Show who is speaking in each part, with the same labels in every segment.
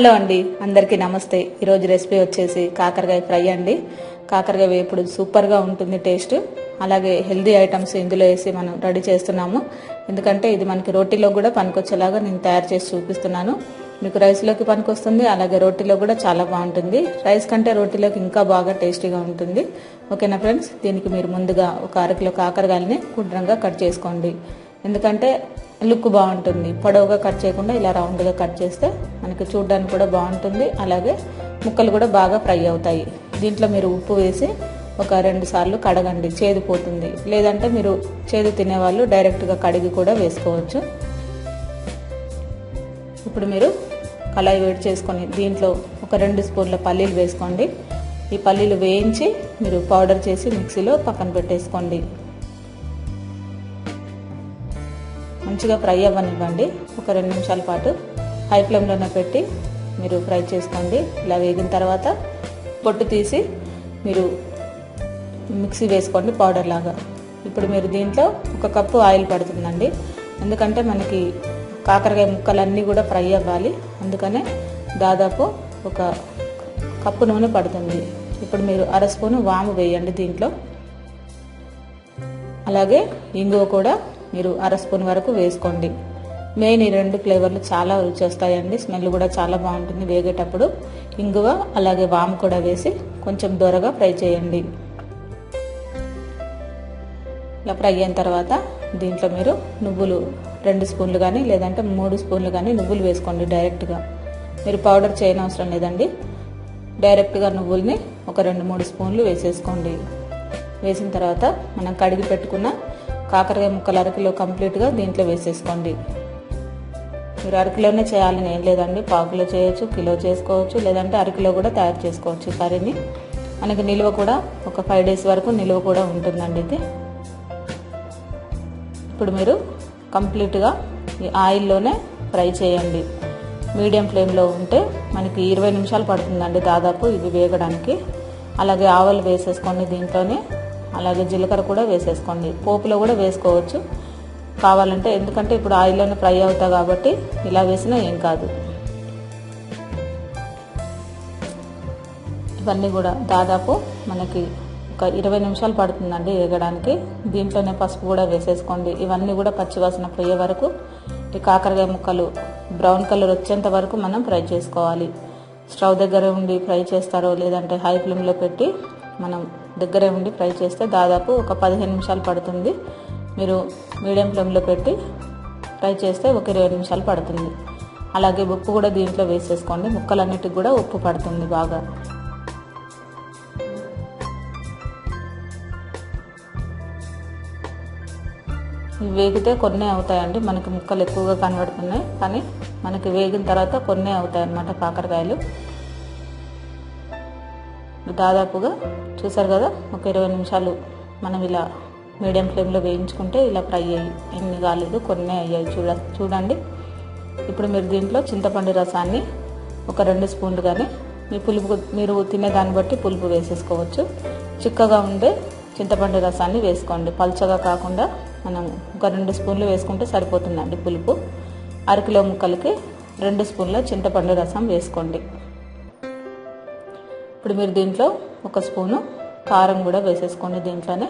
Speaker 1: Hello అండి, అందరికీ నమస్తే. ఈరోజు రెసిపీ వచ్చేసి కాకరకాయ ఫ్రై అండి. కాకరకాయ వేపుడు సూపర్గా ఉంటుంది టేస్ట్. అలాగే హెల్దీ ఐటమ్స్ ఇందులో వేసి మనం రెడీ చేస్తున్నాము. ఎందుకంటే ఇది మనకి రోటీలో కూడా పనికొచ్చేలాగా నేను తయారు చేసి చూపిస్తున్నాను. మీకు రైస్లోకి పనికొస్తుంది, అలాగే రోటీలో కూడా చాలా బాగుంటుంది. రైస్ కంటే రోటీలోకి ఇంకా బాగా టేస్టీగా ఉంటుంది. ఓకేనా ఫ్రెండ్స్, దీనికి మీరు ముందుగా ఒక అరకిలో కాకరకాయలని గుండ్రంగా కట్ చేసుకోండి. ఎందుకంటే లుక్ బాగుంటుంది. పొడవుగా కట్ చేయకుండా ఇలా రౌండ్గా కట్ చేస్తే మనకి చూడడానికి కూడా బాగుంటుంది. అలాగే ముక్కలు కూడా బాగా ఫ్రై అవుతాయి. దీంట్లో మీరు ఉప్పు వేసి ఒక 2 సార్లు కడగండి, చేదు పోతుంది. లేదంటే మీరు చేదు తినేవాళ్ళు డైరెక్ట్గా కడిగి కూడా వేసుకోవచ్చు. ఇప్పుడు మీరు కళాయి వేడి చేసుకొని దీంట్లో ఒక 2 స్పూన్ల పల్లీలు వేసుకోండి. ఈ పల్లీలు వేయించి మీరు పౌడర్ చేసి మిక్సీలో పక్కన పెట్టేసుకోండి. మంచిగా ఫ్రై అవ్వనివ్వండి. ఒక 2 నిమిషాల పాటు హై ఫ్లేమ్లోనే పెట్టి మీరు ఫ్రై చేసుకోండి. ఇలా వేగిన తర్వాత పొట్టు తీసి మీరు మిక్సీ వేసుకోండి పౌడర్ లాగా. ఇప్పుడు మీరు దీంట్లో 1 కప్పు ఆయిల్ పడుతుందండి. ఎందుకంటే మనకి కాకరకాయ ముక్కలన్నీ కూడా ఫ్రై అవ్వాలి, అందుకనే దాదాపు 1 కప్పు నూనె పడుతుంది. ఇప్పుడు మీరు 1/2 స్పూను వాము వేయండి దీంట్లో. అలాగే ఇంగువ కూడా మీరు 1/2 స్పూన్ వరకు వేసుకోండి. మెయిన్ ఈ 2 ఫ్లేవర్లు చాలా రుచి వస్తాయండి. స్మెల్ కూడా చాలా బాగుంటుంది వేగేటప్పుడు. ఇంగువ అలాగే వాము కూడా వేసి కొంచెం దూరగా ఫ్రై చేయండి. ఇలా ఫ్రై అయిన తర్వాత దీంట్లో మీరు నువ్వులు 2 స్పూన్లు కానీ లేదంటే 3 స్పూన్లు కానీ నువ్వులు వేసుకోండి. డైరెక్ట్గా మీరు పౌడర్ చేయనవసరం లేదండి. డైరెక్ట్గా నువ్వుల్ని ఒక 2-3 స్పూన్లు వేసేసుకోండి. వేసిన తర్వాత మనం కడిగి పెట్టుకున్న కాకరకాయ ముక్కలు 1 కిలో కంప్లీట్గా దీంట్లో వేసేసుకోండి. మీరు 1 కిలోనే చేయాలని ఏం లేదండి. 1/2 కిలో చేయొచ్చు, కిలో చేసుకోవచ్చు, లేదంటే 1 కిలో కూడా తయారు చేసుకోవచ్చు. కర్రీని మనకి నిల్వ కూడా ఒక 5 డేస్ వరకు నిల్వ కూడా ఉంటుందండి ఇది. ఇప్పుడు మీరు కంప్లీట్గా ఈ ఆయిల్లోనే ఫ్రై చేయండి. మీడియం ఫ్లేమ్లో ఉంటే మనకి 20 నిమిషాలు పడుతుందండి దాదాపు ఇవి వేగడానికి. అలాగే ఆవాలు వేసేసుకోండి దీంట్లోనే. అలాగే జీలకర్ర కూడా వేసేసుకోండి. పోపులో కూడా వేసుకోవచ్చు కావాలంటే, ఎందుకంటే ఇప్పుడు ఆయిల్లోనే ఫ్రై అవుతాయి కాబట్టి ఇలా వేసినా ఏం కాదు. ఇవన్నీ కూడా దాదాపు మనకి ఒక 20 నిమిషాలు పడుతుందండి వేగడానికి. దీంట్లోనే పసుపు కూడా వేసేసుకోండి. ఇవన్నీ కూడా పచ్చివాసన పోయే వరకు ఈ కాకరకాయ ముక్కలు బ్రౌన్ కలర్ వచ్చేంత వరకు మనం ఫ్రై చేసుకోవాలి. స్టవ్ దగ్గర ఉండి ఫ్రై చేస్తారో లేదంటే హై ఫ్లేమ్లో పెట్టి మనం దగ్గరే ఉండి ఫ్రై చేస్తే దాదాపు ఒక 15 నిమిషాలు పడుతుంది. మీరు మీడియం ఫ్లేమ్లో పెట్టి ఫ్రై చేస్తే ఒక 20 నిమిషాలు పడుతుంది. అలాగే ఉప్పు కూడా దీంట్లో వేసేసుకోండి. ముక్కలన్నిటికి కూడా ఉప్పు పడుతుంది బాగా. ఇవి వేగితే కొన్ని అవుతాయండి. మనకి ముక్కలు ఎక్కువగా కనబడుతున్నాయి, కానీ మనకి వేగిన తర్వాత కొన్ని అవుతాయి అన్నమాట కాకరకాయలు. దాదాపుగా చూసారు కదా, ఒక 20 నిమిషాలు మనం ఇలా మీడియం ఫ్లేమ్లో వేయించుకుంటే ఇలా ఫ్రై అయ్యి ఎన్ని కాలేదు, కొన్ని అయ్యాయి చూడండి. ఇప్పుడు మీరు దీంట్లో చింతపండు రసాన్ని ఒక 2 స్పూన్లు కానీ మీ పులుపు మీరు తినేదాన్ని బట్టి పులుపు వేసేసుకోవచ్చు. చిక్కగా ఉండే చింతపండు రసాన్ని వేసుకోండి. పల్చగా కాకుండా మనం ఒక 2 స్పూన్లు వేసుకుంటే సరిపోతుందండి పులుపు. 1 కిలో ముక్కలకి 2 స్పూన్ల చింతపండు రసం వేసుకోండి. ఇప్పుడు మీరు దీంట్లో 1 స్పూను కారం కూడా వేసేసుకోండి. దీంట్లోనే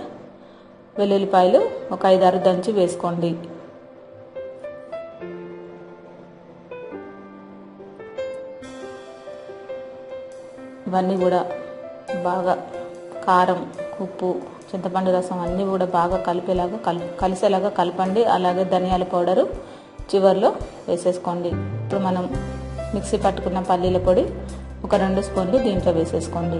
Speaker 1: వెల్లుల్లిపాయలు ఒక 5-6 దంచి వేసుకోండి. ఇవన్నీ కూడా బాగా కారం, ఉప్పు, చింతపండు రసం అన్నీ కూడా బాగా కలిసేలాగా కలపండి. అలాగే ధనియాల పౌడరు చివర్లో వేసేసుకోండి. ఇప్పుడు మనం మిక్సీ పట్టుకున్న పల్లీల పొడి ఒక 2 స్పూన్లు దీంట్లో వేసేసుకోండి.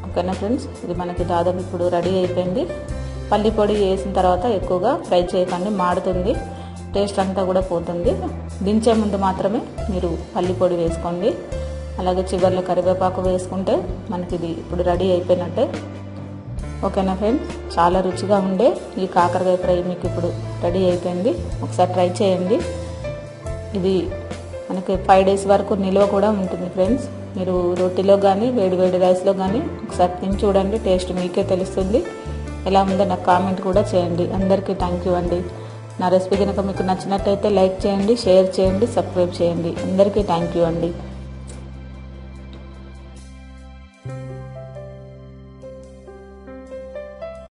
Speaker 1: ఓకేనా ఫ్రెండ్స్, ఇది మనకి దాదాపు ఇప్పుడు రెడీ అయిపోయింది. పల్లి పొడి వేసిన తర్వాత ఎక్కువగా ఫ్రై చేయకండి, మాడుతుంది, టేస్ట్ అంతా కూడా పోతుంది. దించే ముందు మాత్రమే మీరు పల్లి పొడి వేసుకోండి. అలాగే చివర్లో కరివేపాకు వేసుకుంటే మనకి ఇది ఇప్పుడు రెడీ అయిపోయినట్టే. ఓకేనా ఫ్రెండ్స్, చాలా రుచిగా ఉండే ఈ కాకరకాయ ఫ్రై మీకు ఇప్పుడు రెడీ అయిపోయింది. ఒకసారి ట్రై చేయండి. ఇది మనకి 5 డేస్ వరకు నిల్వ కూడా ఉంటుంది ఫ్రెండ్స్. మీరు రోటీలో కానీ వేడి వేడి రైస్లో కానీ ఒకసారి తిని చూడండి. టేస్ట్ మీకే తెలుస్తుంది. ఎలా ఉందో నాకు కామెంట్ కూడా చేయండి. అందరికీ థ్యాంక్ యూ అండి. నా రెసిపీ కనుక మీకు నచ్చినట్టయితే లైక్ చేయండి, షేర్ చేయండి, సబ్స్క్రైబ్ చేయండి. అందరికీ థ్యాంక్ యూ అండి.